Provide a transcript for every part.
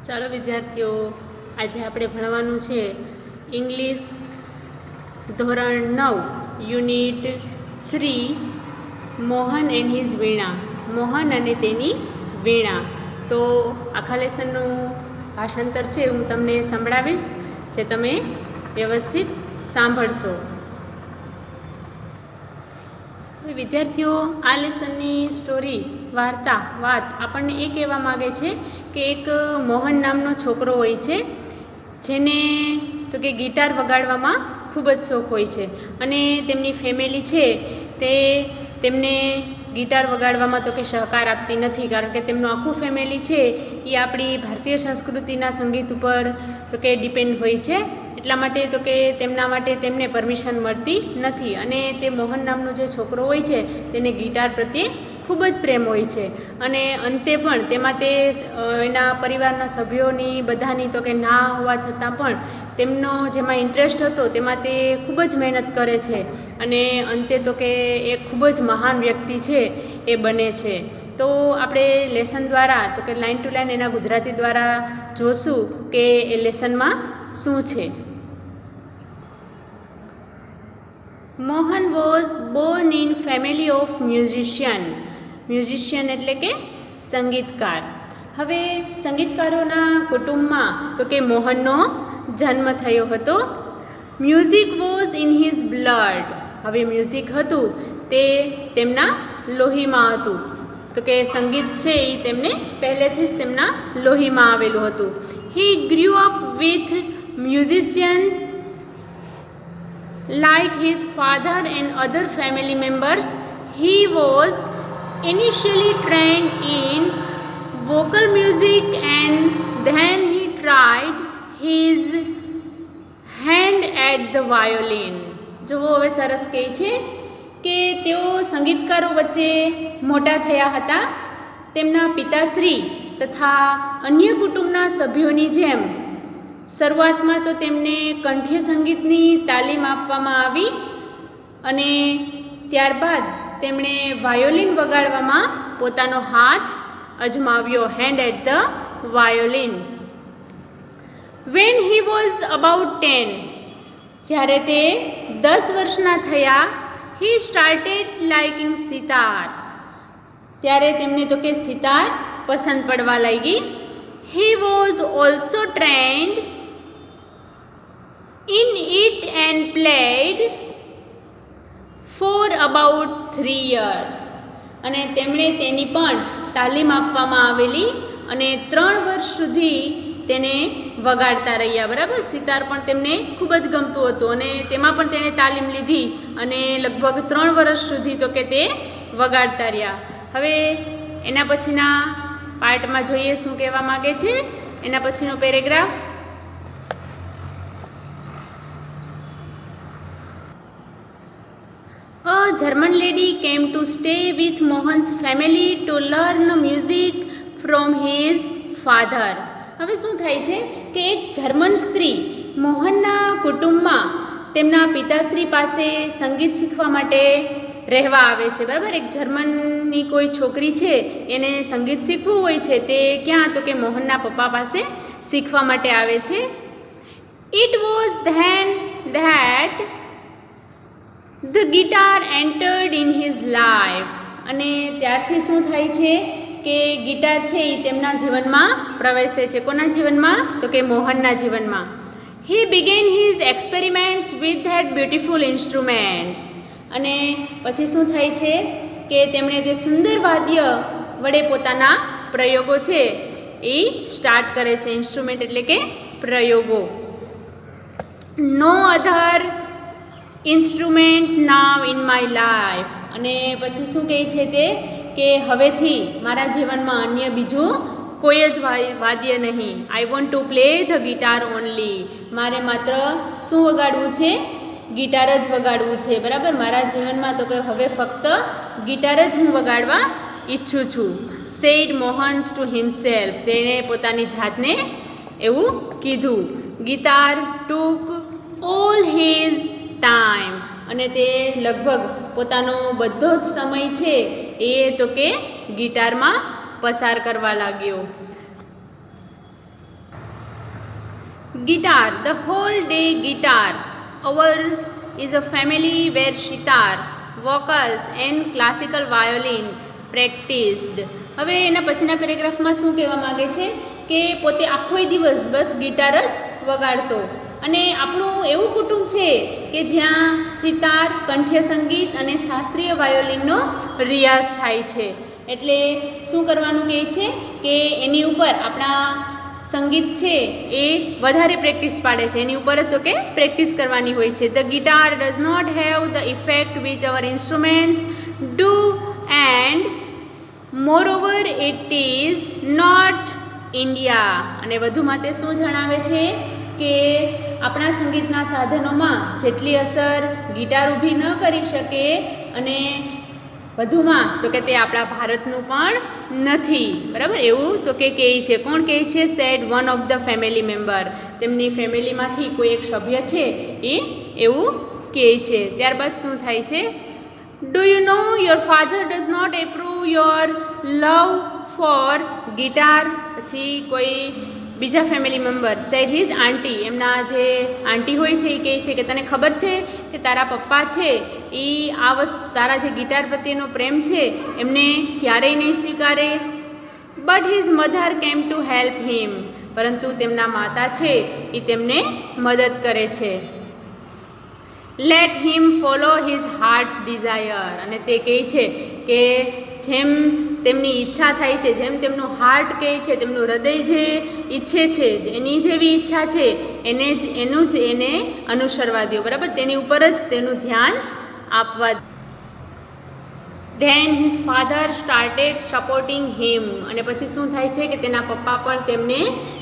ચાલો વિદ્યાર્થીઓ, આજે આપણે ભણવાનું છે ઇંગ્લિશ ધોરણ 9 યુનિટ 3 મોહન એન્ડ હિઝ વીણા. મોહન અને તેની વીણા. તો આખા લેસનનું ભાષાંતર છે હું તમને સંભળાવીશ, જે તમે વ્યવસ્થિત સાંભળશો. વિદ્યાર્થીઓ, આ લેસનની સ્ટોરી વાત આપણને એ કહેવા માગે છે કે એક મોહન નામનો છોકરો હોય છે, જેને તો કે ગિટાર વગાડવામાં ખૂબ જ શોખ હોય છે, અને તેમની ફેમિલી છે તે તેમને ગિટાર વગાડવામાં તો કે સહકાર આપતી નથી, કારણ કે તેમનું આખું ફેમિલી છે એ આપણી ભારતીય સંસ્કૃતિના સંગીત ઉપર તો કે ડિપેન્ડ હોય છે. એટલા માટે તો કે તેમના માટે તેમને પરમિશન મળતી નથી, અને તે મોહન નામનો જે છોકરો હોય છે તેને ગિટાર પ્રત્યે ખૂબ જ પ્રેમ હોય છે, અને અંતે પણ તેમાં તે એના પરિવારના સભ્યોની બધાની તો કે ના હોવા છતાં પણ તેમનો જેમાં ઇન્ટરેસ્ટ હતો તેમાં તે ખૂબ જ મહેનત કરે છે, અને અંતે તો કે એ ખૂબ જ મહાન વ્યક્તિ છે એ બને છે. તો આપણે લેસન દ્વારા તો કે લાઇન ટુ લાઇન એના ગુજરાતી દ્વારા જોશું કે એ લેસનમાં શું છે. Mohan was Born in family of musician. Musician એટલે કે સંગીતકાર. હવે સંગીતકારોના કુટુંબમાં તો કે મોહનનો જન્મ થયો હતો. Music was in his blood. હવે મ્યુઝિક હતું તે તેમના લોહીમાં હતું, તો કે સંગીત છે એ તેમને પહેલેથી જ તેમના લોહીમાં આવેલું હતું. He grew up with musicians like his father and other family members. He was initially trained in vocal music and then he tried his hand at the violin. જો હવે સરસ કહે છે કે તેઓ સંગીતકારો વચ્ચે મોટા થયા હતા. તેમના પિતાશ્રી તથા અન્ય કુટુંબના સભ્યોની જેમ શરૂઆતમાં તો તેમને કંઠ્ય સંગીતની તાલીમ આપવામાં આવી, અને ત્યારબાદ તેમણે વાયોલિન વગાડવામાં પોતાનો હાથ અજમાવ્યો. Hand at the violin. When he was about 10, જ્યારે તે 10 વર્ષના થયા, હી સ્ટાર્ટેડ લાઇકિંગ સિતાર. ત્યારે તેમને તો કે સિતાર પસંદ પડવા લાગી. He was also trend in it and played for about 3 years. અને તેમણે તેની પણ તાલીમ આપવામાં આવેલી, અને 3 વર્ષ સુધી તેને વગાડતા રહ્યા. બરાબર, સિતાર પણ તેમને ખૂબ જ ગમતું હતું, અને તેમાં પણ તેણે તાલીમ લીધી, અને લગભગ 3 વર્ષ સુધી તો કે તે વગાડતા રહ્યા. હવે એના પછીના પાર્ટમાં જોઈએ શું કહેવા માગે છે. એના પછીનો paragraph. A German lady came to stay with Mohan's family to learn music from his father. હવે શું થાય છે કે એક જર્મન સ્ત્રી મોહનના કુટુંબમાં તેમના પિતાશ્રી પાસે સંગીત શીખવા માટે રહેવા આવે છે. બરાબર, એક જર્મનની કોઈ છોકરી છે એને સંગીત શીખવું હોય છે, તે ક્યાં તો કે મોહનના પપ્પા પાસે શીખવા માટે આવે છે. It was then that the guitar entered in his life. અને ત્યારથી શું થાય છે કે ગિટાર છે એ તેમના જીવનમાં પ્રવેશે છે. કોના જીવનમાં? તો કે મોહનના જીવનમાં. He began his experiments with that beautiful instruments. અને પછી શું થાય છે કે તેમણે તે સુંદર વાદ્ય વડે પોતાના પ્રયોગો છે એ સ્ટાર્ટ કરે છે. ઇન્સ્ટ્રુમેન્ટ એટલે કે પ્રયોગો. No other instrument now in my life. અને પછી શું કહે છે તે કે હવેથી મારા જીવનમાં અન્ય બીજું કોઈ જ વાદ્ય નહીં. I want to play the guitar only. મારે માત્ર શું વગાડવું છે? ગિટાર જ વગાડવું છે. બરાબર, મારા જીવનમાં તો કે હવે ફક્ત ગિટાર જ હું વગાડવા ઈચ્છું છું. Said Mohan to himself. તેણે પોતાની જાતને એવું કીધું. Guitar took all his time. અને તે લગભગ પોતાનો બધો જ સમય છે એ તો કે ગિટારમાં પસાર કરવા લાગ્યો. guitar, the whole day guitar. Ours is a family where sitar, vocals and classical violin practiced. હવે એના પછીના પેરેગ્રાફમાં શું કહેવા માગે છે કે પોતે આખો દિવસ બસ ગિટાર જ વગાડતો. અને આપણું એવું કુટુંબ છે કે જ્યાં સિતાર, કંઠ્ય સંગીત અને શાસ્ત્રીય વાયોલિનનો રિયાઝ થાય છે. એટલે શું કરવાનું કહે છે કે એની ઉપર આપણા સંગીત છે એ વધારે પ્રેક્ટિસ પાડે છે, એની ઉપર જ તો કે પ્રેક્ટિસ કરવાની હોય છે. The guitar does not have the effect which our instruments do and moreover it is not India. અને વધુમાં તે શું જણાવે છે કે આપણા સંગીતના સાધનોમાં જેટલી અસર ગિટાર ઊભી ન કરી શકે, અને વધુમાં તો કે તે આપણા ભારતનું પણ નથી. બરાબર, એવું તો કે કહે છે. કોણ કહે છે? Said one of the family member. તેમની ફેમિલીમાંથી કોઈ એક સભ્ય છે એ એવું કહે છે. ત્યારબાદ શું થાય છે? Do you know your father does not approve your love for guitar. પછી કોઈ બીજા family member said his aunty. એમના જે આંટી હોય છે એ કહે છે કે તને ખબર છે કે તારા પપ્પા છે એ આ વસ્તુ, તારા જે ગિટાર પ્રત્યેનો પ્રેમ છે એમને ક્યારેય નહીં સ્વીકારે. But his mother came to help him. પરંતુ તેમના માતા છે એ તેમને મદદ કરે છે. Let him follow his heart's desire. અને તે કહે છે કે જેમ તેમની ઈચ્છા થાય છે, જેમ તેમનું હાર્ટ કહે છે, તેમનું હૃદય જે ઈચ્છે છે, એની જેવી ઈચ્છા છે એનું જ એને અનુસરવા દો. બરાબર, તેની ઉપર જ તેનું ધ્યાન આપવા. Then his father started supporting him. અને પછી શું થાય છે કે તેના પપ્પા પણ તેમને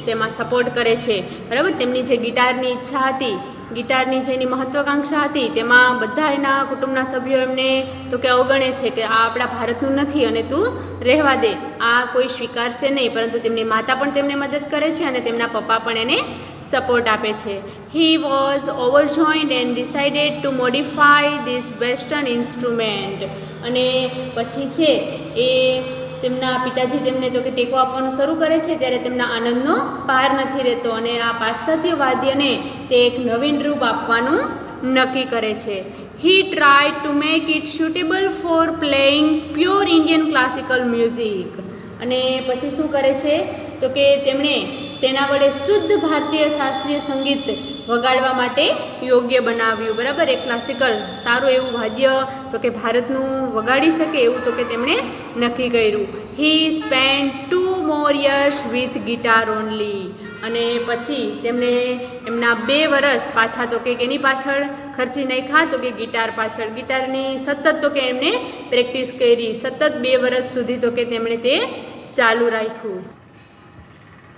તેમાં સપોર્ટ કરે છે. બરાબર, તેમની જે ગિટારની ઈચ્છા હતી, ગિટારની જેની મહત્વાકાંક્ષા હતી, તેમાં બધા એના કુટુંબના સભ્યો એમને તો કે અવગણે છે કે આ આપણા ભારતનું નથી અને તું રહેવા દે, આ કોઈ સ્વીકારશે નહીં. પરંતુ તેમની માતા પણ તેમને મદદ કરે છે અને તેમના પપ્પા પણ એને સપોર્ટ આપે છે. He was overjoyed and decided to modify this western instrument. અને પછી છે એ તેમના પિતાજી તેમને તો કે ટેકો આપવાનું શરૂ કરે છે ત્યારે તેમના આનંદનો પાર નથી રહેતો અને આ પાશ્ચાત્ય વાદ્યને તે એક નવીન રૂપ આપવાનું નક્કી કરે છે. He try to make it suitable for playing pure Indian classical music. અને પછી શું કરે છે તો કે તેમણે તેના વડે શુદ્ધ ભારતીય શાસ્ત્રીય સંગીત વગાડવા માટે યોગ્ય બનાવ્યું. બરાબર, એક ક્લાસિકલ સારું એવું વાદ્ય તો કે ભારતનું વગાડી શકે એવું તો કે તેમણે નક્કી કર્યું. He spend 2 more years with guitar only. અને પછી તેમણે એમના 2 વર્ષ પાછા તો કે એની પાછળ ખર્ચી નાખ્યા તો કે ગિટાર પાછળ. ગિટારની સતત તો કે એમને પ્રેક્ટિસ કરી, સતત 2 વર્ષ સુધી તો કે તેમણે તે ચાલુ રાખ્યું.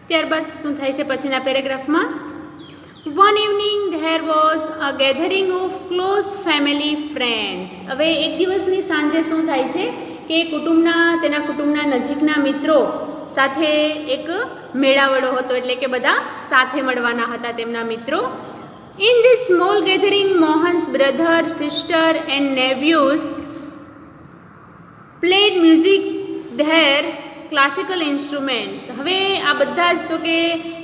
ત્યારબાદ શું થાય છે પછીના પેરેગ્રાફમાં? One evening there was a gathering of close family friends. હવે એક દિવસની સાંજે શું થાય છે કે તેના કુટુંબના નજીકના મિત્રો સાથે એક મેળાવડો હતો, એટલે કે બધા સાથે મળવાના હતા તેમના મિત્રો. In this small gathering Mohan's brother, sister and nephews played music their classical instruments. હવે આ બધા જ તો કે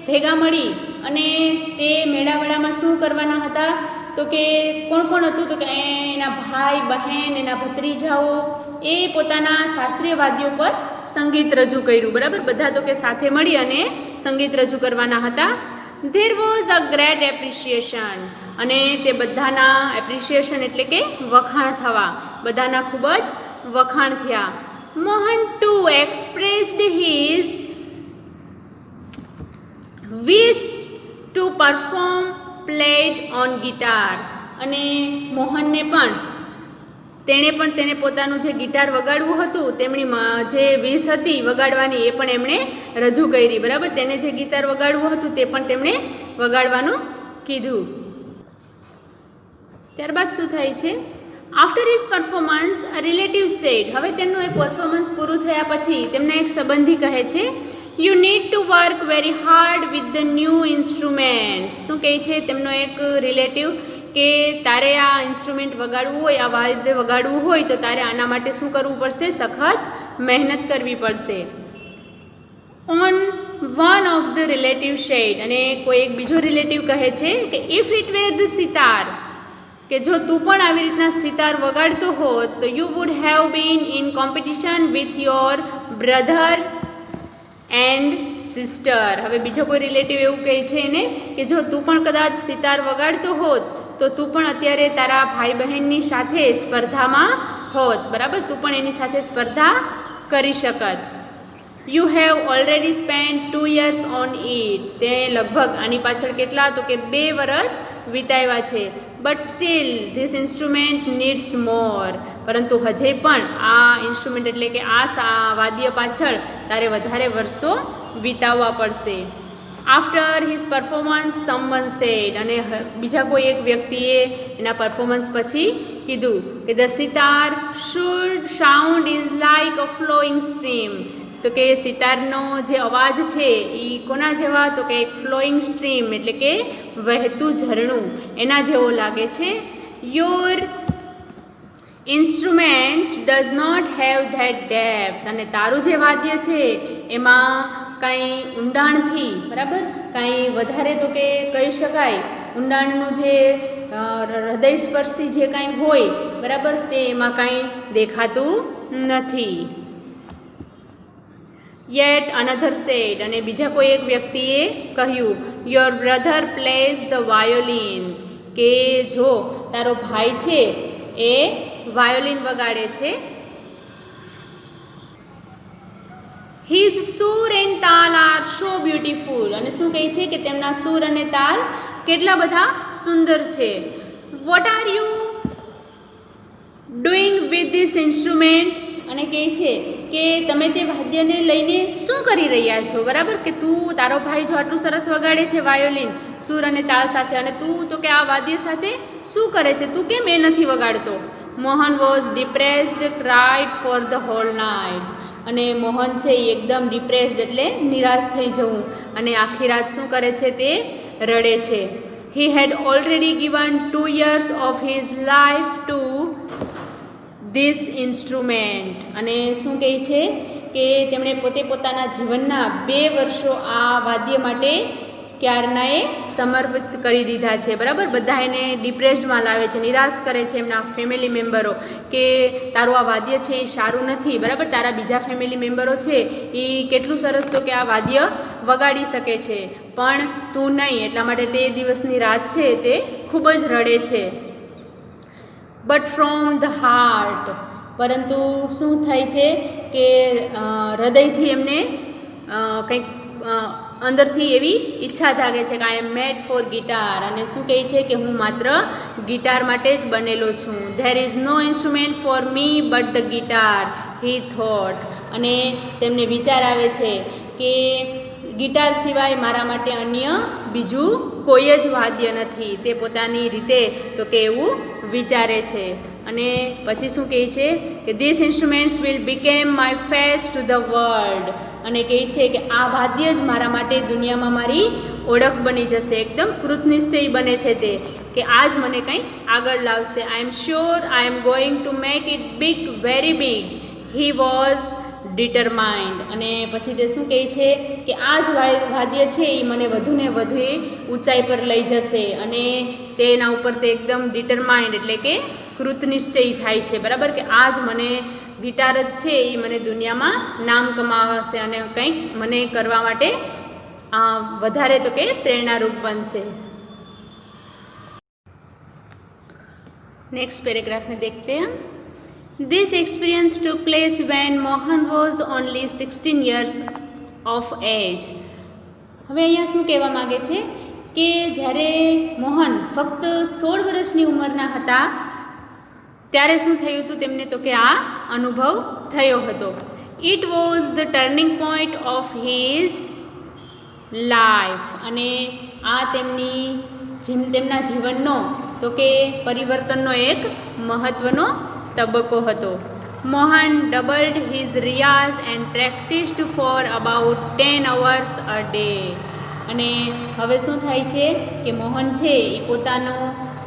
ભેગા મળી અને તે મેળાવડામાં શું કરવાના હતા તો કે કોણ કોણ હતું તો કે એના ભાઈ બહેન, એના ભત્રીજાઓ એ પોતાના શાસ્ત્રીય વાદ્યો પર સંગીત રજૂ કર્યું. બરાબર, બધા તો કે સાથે મળી અને સંગીત રજૂ કરવાના હતા. There was a great appreciation. અને તે બધાના એપ્રિશિએશન એટલે કે વખાણ થવા, બધાના ખૂબ જ વખાણ થયા. Mohan too expressed his wish to perform played on guitar. અને મોહનને પણ તેને પોતાનું જે ગિટાર વગાડવું હતું, તેમની જે વિશ હતી વગાડવાની એ પણ એમણે રજૂ કરી. બરાબર, તેને જે ગિટાર વગાડવું હતું તે પણ તેમણે વગાડવાનું કીધું. ત્યારબાદ શું થાય છે? After his performance a relative said. હવે તેમનું એ પરફોર્મન્સ પૂરું થયા પછી તેમના એક સંબંધી કહે છે you need to work very hard with the new instruments. શું કહે છે તેમનો એક રિલેટિવ કે તારે આ ઇન્સ્ટ્રુમેન્ટ વગાડવું હોય, આ વાદ્ય વગાડવું હોય તો તારે આના માટે શું કરવું પડશે? સખત મહેનત કરવી પડશે. On one of the relative said, અને કોઈ એક બીજો રિલેટિવ કહે છે કે if it were the sitar, કે જો તું પણ આવી રીતના સિતાર વગાડતો હોત તો you would have been in competition with your brother and sister. હવે બીજો કોઈ રિલેટિવ એવું કહે છે એને કે જો તું પણ કદાચ સિતાર વગાડતો હોત તો તું પણ અત્યારે તારા ભાઈ બહેનની સાથે સ્પર્ધામાં હોત, બરાબર, તું પણ એની સાથે સ્પર્ધા કરી શકત. You have already spend 2 years on it, તે લગભગ આની પાછળ કેટલા તો કે 2 વર્ષ વિતાવ્યા છે. But still this instrument needs more, પરંતુ હજે પણ આ ઇન્સ્ટ્રુમેન્ટ એટલે કે આ વાદ્ય પાછળ તારે વધારે વર્ષો વિતાવવા પડશે. After his performance someone said, અને બીજા કોઈ એક વ્યક્તિએ એના પરફોર્મન્સ પછી કીધું કે the sitar should sound is like a flowing stream, તો કે સિતારનો જે અવાજ છે એ કોના જેવા તો કે એક ફ્લોઈંગ સ્ટ્રીમ એટલે કે વહેતું ઝરણું એના જેવો લાગે છે. Your instrument does not have that depth, અને તારું જે વાદ્ય છે એમાં કાંઈ ઊંડાણથી, બરાબર, કાંઈ વધારે તો કે કહી શકાય ઊંડાણનું જે હૃદયસ્પર્શી જે કાંઈ હોય, બરાબર, તે એમાં કાંઈ દેખાતું નથી. યેટ અનધર સેડ, અને બીજા કોઈ એક વ્યક્તિએ કહ્યું your brother plays the violin, કે જો તારો ભાઈ છે એ વાયોલિન વગાડે છે. હિઝ સૂર એન્ડ તાલ આર સો બ્યુટીફુલ, અને શું કહે છે કે તેમના સૂર અને તાલ કેટલા બધા સુંદર છે. What are you doing with this instrument, અને કહે છે કે તમે તે વાદ્યને લઈને શું કરી રહ્યા છો, બરાબર, કે તું તારો ભાઈ જો આટલું સરસ વગાડે છે વાયોલિન સૂર અને તાલ સાથે, અને તું તો કે આ વાદ્ય સાથે શું કરે છે, તું કેમ એ નથી વગાડતો. Mohan was depressed, cried for the whole night, અને મોહન છે એ એકદમ ડિપ્રેસ્ડ એટલે નિરાશ થઈ જવું, અને આખી રાત શું કરે છે તે રડે છે. He had already given 2 years of his life to this instrument, અને શું કહે છે કે તેમણે પોતે પોતાના જીવનના 2 વર્ષો આ વાદ્ય માટે ક્યારનાએ સમર્પિત કરી દીધા છે, બરાબર. બધા એને ડિપ્રેસ્ડમાં લાવે છે, નિરાશ કરે છે એમના ફેમિલી મેમ્બરો કે તારું આ વાદ્ય છે એ સારું નથી, બરાબર, તારા બીજા ફેમિલી મેમ્બરો છે એ કેટલું સરસ તો કે આ વાદ્ય વગાડી શકે છે પણ તું નહીં, એટલા માટે તે દિવસની રાત છે તે ખૂબ જ રડે છે. બટ ફ્રોમ ધ હાર્ટ, પરંતુ શું થાય છે કે હૃદયથી એમને કંઈક અંદરથી એવી ઈચ્છા જાગે છે કે આઈ એમ મેડ ફોર ગિટાર, અને શું કહે છે કે હું માત્ર ગિટાર માટે જ બનેલો છું. There is no instrument for me but the guitar he thought, અને તેમને વિચાર આવે છે કે ગિટાર સિવાય મારા માટે અન્ય બીજું કોઈ જ વાદ્ય નથી, તે પોતાની રીતે તો કે એવું વિચારે છે. અને પછી શું કહે છે કે this instruments will became my face to the world, અને કહે છે કે આ વાદ્ય જ મારા માટે દુનિયામાં મારી ઓળખ બની જશે, એકદમ કૃતનિશ્ચય બને છે તે કે આ જ મને કંઈક આગળ લાવશે. I am sure I am going to make it big, very big. He was determined, અને પછી તે શું કહે છે કે આ જ વાદ્ય છે એ મને વધુને વધુ ઊંચાઈ પર લઈ જશે, અને તેના ઉપર તે એકદમ ડિટરમાઇન્ડ એટલે કે કૃતનિશ્ચય થાય છે, બરાબર, કે આ જ મને ગિટાર જ છે એ મને દુનિયામાં નામ કમાવશે અને કંઈક મને કરવા માટે વધારે તો કે પ્રેરણારૂપ બનશે. नेक्स्ट पैराग्राफ में देखते हैं. This experience took place when Mohan was only 16 years of age. હવે અહીંયા શું કહેવા માગે છે કે જ્યારે મોહન ફક્ત 16 વર્ષની ઉંમરના હતા ત્યારે શું થયું હતું તેમને તો કે આ અનુભવ થયો હતો. It was the turning point of his life, અને આ તેમના જીવનનો તો કે પરિવર્તનનો એક મહત્ત્વનો તબક્કો હતો. Mohan doubled his riyaz and practised for about 10 hours a day. અને હવે શું થાય છે કે મોહન છે એ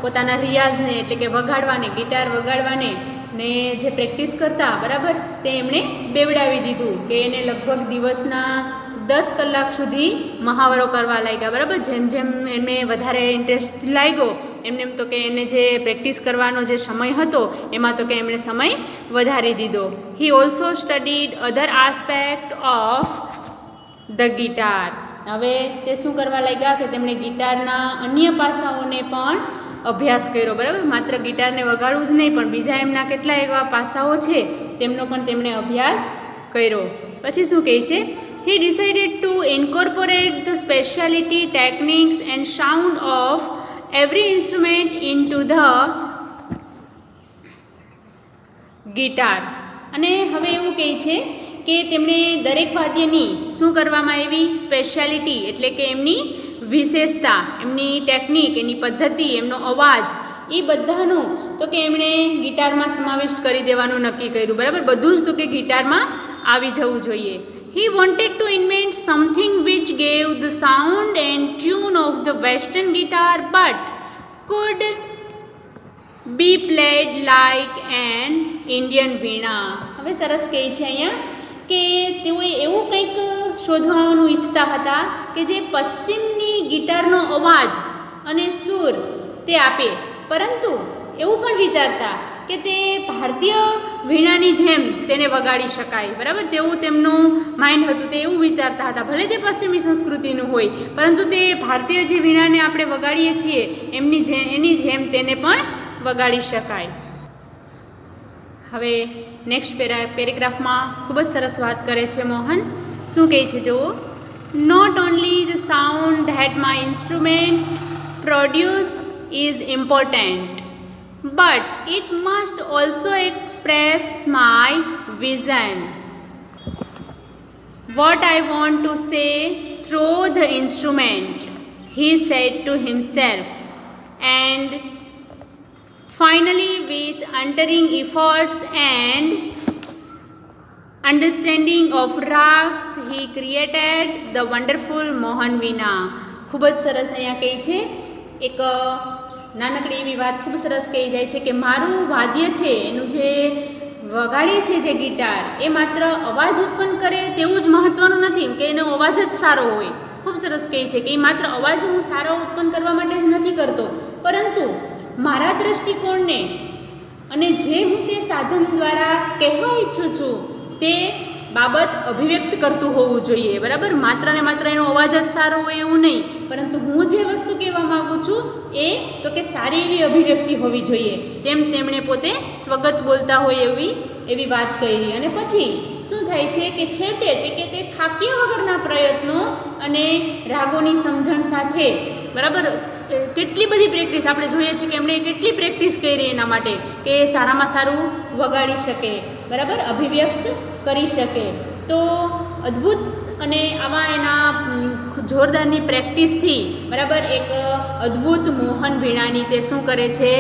પોતાના રિયાઝને એટલે કે વગાડવાને, ગિટાર વગાડવાને ને જે પ્રેક્ટિસ કરતા, બરાબર, તે એમણે બેવડાવી દીધું કે એને લગભગ દિવસના 10 કલાક સુધી મહાવરો કરવા લાગ્યા, બરાબર. જેમ જેમ એમને વધારે ઇન્ટરેસ્ટ લાગ્યો એમ તો કે એને જે પ્રેક્ટિસ કરવાનો જે સમય હતો એમાં તો કે એમણે સમય વધારી દીધો. He also studied other aspect of the guitar. હવે તે શું કરવા લાગ્યા કે તેમણે ગિટારના અન્ય પાસાઓને પણ અભ્યાસ કર્યો, બરાબર. માત્ર ગિટારને વગાડવું જ નહીં પણ બીજા એમના કેટલા એવા પાસાઓ છે તેમનો પણ તેમણે અભ્યાસ કર્યો. પછી શું કહે છે? He decided to incorporate the specialty techniques and sound of every instrument into the guitar. અને હવે એવું કહે છે કે તેમણે દરેક વાદ્યની શું કરવામાં આવી? સ્પેશિયાલિટી એટલે કે એમની વિશેષતા, એમની ટેકનિક, એની પદ્ધતિ, એમનો અવાજ, એ બધાનું તો કે એમણે ગિટારમાં સમાવિષ્ટ કરી દેવાનું નક્કી કર્યું, બરાબર. બધું જ તો કે ગિટારમાં આવી જવું જોઈએ. He wanted to invent something which gave the sound and tune of the western guitar but could be played like an Indian veena. હવે સરસ કહે છે અહીંયા કે તેઓએ એવું કંઈક શોધવાનું ઈચ્છતા હતા કે જે પશ્ચિમની ગિટારનો અવાજ અને સૂર તે આપે, પરંતુ એવું પણ વિચારતા કે તે ભારતીય વીણાની જેમ તેને વગાડી શકાય, બરાબર. તેવું તેમનું માઇન્ડ હતું, તે એવું વિચારતા હતા. ભલે તે પશ્ચિમી સંસ્કૃતિનું હોય પરંતુ તે ભારતીય જે વીણાને આપણે વગાડીએ છીએ એની જેમ તેને પણ વગાડી શકાય. હવે નેક્સ્ટ પેરેગ્રાફમાં ખૂબ જ સરસ વાત કરે છે મોહન. શું કહે છે જુઓ? Not only the sound that my instrument produce is important but it must also express my vision, what I want to say through the instrument, he said to himself, and finally with untiring efforts and understanding of rags he created the wonderful Mohan Veena. ખૂબ જ સરસ અહીંયા કહે છે, એક નાનકડી એવી વાત ખૂબ સરસ કહી જાય છે કે મારું વાદ્ય છે, એનું જે વગાડીએ છે જે ગિટાર, એ માત્ર અવાજ ઉત્પન્ન કરે તેવું જ મહત્ત્વનું નથી કે એનો અવાજ જ સારો હોય. ખૂબ સરસ કહે છે કે એ માત્ર અવાજ હું સારો ઉત્પન્ન કરવા માટે જ નથી કરતો, પરંતુ મારા દૃષ્ટિકોણને અને જે હું તે સાધન દ્વારા કહેવા ઈચ્છું છું તે બાબત અભિવ્યક્ત કરતું હોવું જોઈએ, બરાબર. માત્ર ને માત્ર એનો અવાજ જ સારો હોય એવું નહીં, પરંતુ હું જે વસ્તુ કહેવા માગું છું એ તો કે સારી એવી અભિવ્યક્તિ હોવી જોઈએ, તેમ તેમણે પોતે સ્વગત બોલતા હોય એવી વાત કરી. અને પછી શું થાય છે કે છેવટે તે થાક્યા વગરના પ્રયત્નો અને રાગોની સમજણ સાથે, બરાબર, કેટલી બધી પ્રેક્ટિસ આપણે જોઈએ છીએ કે એમણે કેટલી પ્રેક્ટિસ કરી એના માટે કે સારામાં સારું વગાડી શકે, બરાબર, અભિવ્યક્ત કરી શકે. તો અદ્ભુત અને આવા એના જોરદારની પ્રેક્ટિસથી, બરાબર, એક અદ્ભુત મોહન વીણાની તે શું કરે છે?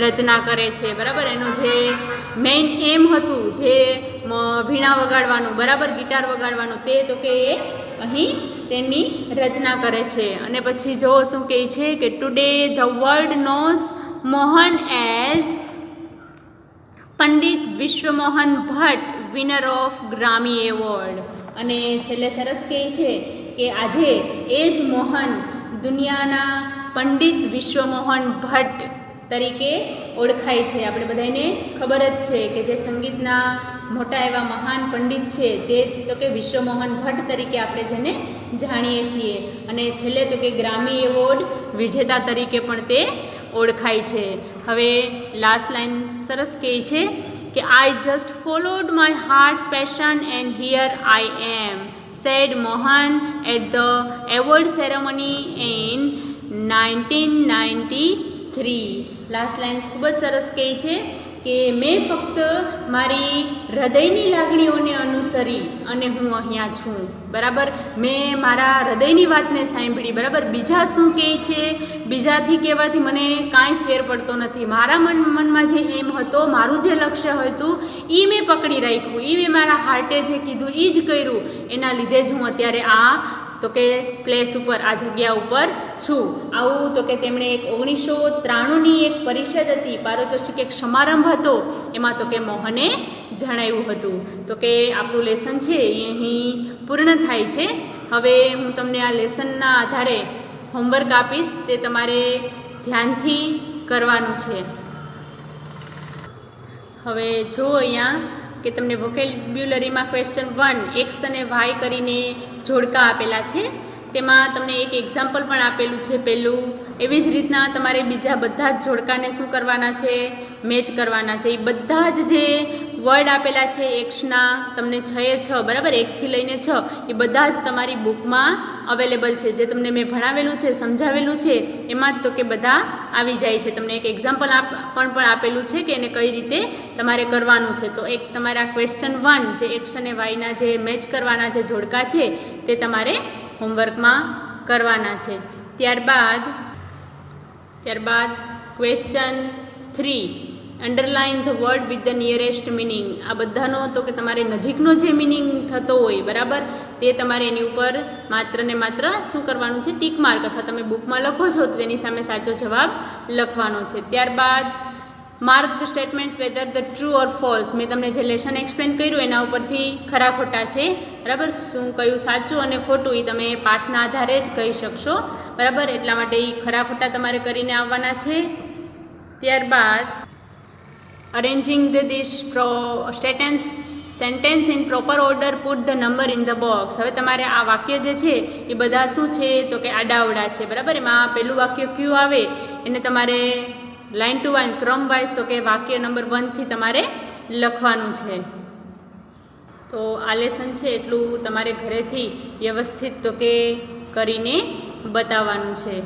રચના કરે છે, બરાબર. એનું જે મેઇન એમ હતું જે વીણા વગાડવાનું, બરાબર, ગિટાર વગાડવાનું, તે તો કે એ અહીં તેની રચના કરે છે. અને પછી જો શું કહે છે કે today the world knows Mohan as Pandit Vishwamohan Bhatt, winner of Grammy award. અને છેલ્લે સરસ કહે છે કે આજે એ જ મોહન દુનિયાના પંડિત વિશ્વમોહન ભટ્ટ તરીકે ઓળખાય છે. આપણે બધાને ખબર જ છે કે જે સંગીતના મોટા એવા મહાન પંડિત છે તે તો કે વિશ્વમોહન ભટ્ટ તરીકે આપણે જેને જાણીએ છીએ. અને છેલ્લે તો કે ગ્રામી એવોર્ડ વિજેતા તરીકે પણ તે ઓળખાય છે. હવે લાસ્ટ લાઈન સરસ કહે છે કે I just followed my heart's passion and here I am, said Mohan at the award ceremony in 1993. Last line ખૂબ જ સરસ કહે છે કે મેં ફક્ત મારી હૃદયની લાગણીઓને અનુસરી અને હું અહીંયા છું, બરાબર. મેં મારા હૃદયની વાતને સાંભળી, બરાબર. બીજા શું કહે છે, બીજાથી કહેવાથી મને કાંઈ ફેર પડતો નથી. મારા મનમાં જે એમ હતો, મારું જે લક્ષ્ય હતું એ મેં પકડી રાખ્યું, એ મેં મારા હાર્ટે જે કીધું એ જ કર્યું. એના લીધે જ હું અત્યારે આ તો કે પ્લેસ ઉપર, આ જગ્યા ઉપર છું. આવું તો કે તેમણે એક 1993ની એક પરિષદ હતી, પારિતોષિક એક સમારંભ હતો, એમાં તો કે મોહને જણાવ્યું હતું. તો કે આપણું લેસન છે એ અહીં પૂર્ણ થાય છે. હવે હું તમને આ લેસનના આધારે હોમવર્ક આપીશ, તે તમારે ધ્યાનથી કરવાનું છે. હવે જો અહીંયા કે તમને વોકેબ્યુલરીમાં ક્વેશ્ચન 1 એક્સ અને વાય કરીને જોડકા આપેલા છે, તેમાં તમને એક એક્ઝામ્પલ પણ આપેલું છે પહેલું. એવી જ રીતના તમારે બીજા બધા જ જોડકાને શું કરવાના છે, મેચ કરવાના છે. એ બધા જ જે વર્ડ આપેલા છે એક્સના, તમને 6 બરાબર, 1થી લઈને 6, એ બધા જ તમારી બુકમાં અવેલેબલ છે. જે તમને મેં ભણાવેલું છે, સમજાવેલું છે, એમાં જ તો કે બધા આવી જાય છે. તમને એક એક્ઝામ્પલ પણ આપેલું છે કે એને કઈ રીતે તમારે કરવાનું છે. તો એક તમારા ક્વેશ્ચન 1 જે એક્સ અને વાયના જે મેચ કરવાના જે જોડકા છે તે તમારે હોમવર્કમાં કરવાના છે. ત્યારબાદ question 3 underline the word with the nearest meaning. આ બધાનો તો કે તમારે નજીકનો જે મિનિંગ થતો હોય બરાબર, તે તમારે એની ઉપર માત્ર ને માત્ર શું કરવાનું છે, ટીક માર્ક, અથવા તમે બુકમાં લખો છો તો તેની સામે સાચો જવાબ લખવાનો છે. ત્યારબાદ mark the statements whether the true or false. મેં તમને જે લેસન એક્સપ્લેન કર્યું એના ઉપરથી ખરા ખોટા છે બરાબર, શું કયું સાચું અને ખોટું એ તમે પાઠના આધારે જ કહી શકશો બરાબર. એટલા માટે એ ખરા ખોટા તમારે કરીને આવવાના છે. ત્યારબાદ arranging this sentence in proper order, put the number in the box. હવે તમારે આ વાક્ય જે છે એ બધા શું છે તો કે આડાઅવડા છે બરાબર. એમાં પહેલું વાક્ય કયું આવે એને તમારે લાઇન ટુ લાઇન ક્રમ વાઇઝ તો કે વાક્ય નંબર 1 થી તમારે લખવાનું છે. તો આ લેસન છે એટલું તમારે ઘરેથી વ્યવસ્થિત તો કે કરીને બતાવવાનું છે.